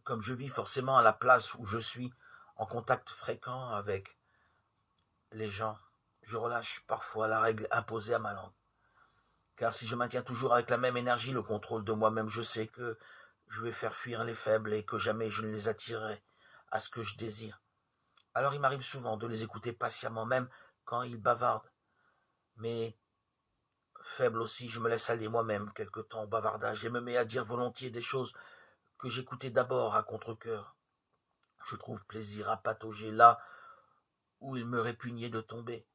Comme je vis forcément à la place où je suis, en contact fréquent avec les gens, je relâche parfois la règle imposée à ma langue. Car si je maintiens toujours avec la même énergie le contrôle de moi-même, je sais que je vais faire fuir les faibles et que jamais je ne les attirerai à ce que je désire. Alors il m'arrive souvent de les écouter patiemment, même quand ils bavardent. Mais faible aussi, je me laisse aller moi-même quelque temps au bavardage et me mets à dire volontiers des choses que j'écoutais d'abord à contre-cœur. Je trouve plaisir à patauger là où il me répugnait de tomber.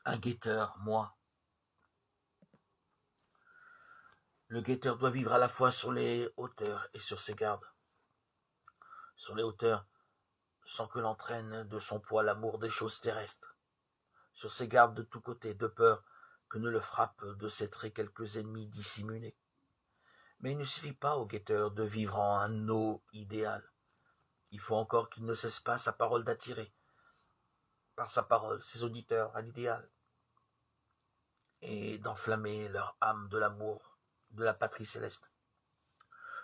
Un guetteur, moi. Le guetteur doit vivre à la fois sur les hauteurs et sur ses gardes. Sur les hauteurs, sans que l'entraîne de son poids l'amour des choses terrestres. Sur ses gardes de tous côtés, de peur que ne le frappent de ses traits quelques ennemis dissimulés. Mais il ne suffit pas au guetteur de vivre en un eau idéal. Il faut encore qu'il ne cesse pas sa parole d'attirer, par sa parole, ses auditeurs à l'idéal, et d'enflammer leur âme de l'amour de la patrie céleste.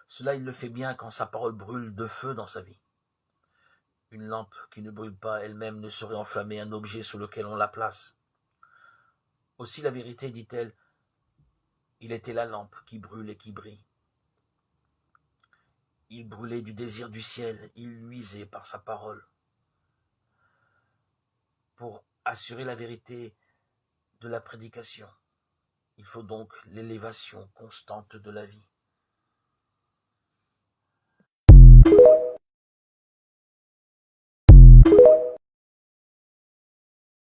Cela il le fait bien quand sa parole brûle de feu dans sa vie. Une lampe qui ne brûle pas elle-même ne saurait enflammer un objet sous lequel on la place. Aussi la vérité, dit-elle, il était la lampe qui brûle et qui brille. Il brûlait du désir du ciel, il luisait par sa parole. Pour assurer la vérité de la prédication, il faut donc l'élévation constante de la vie.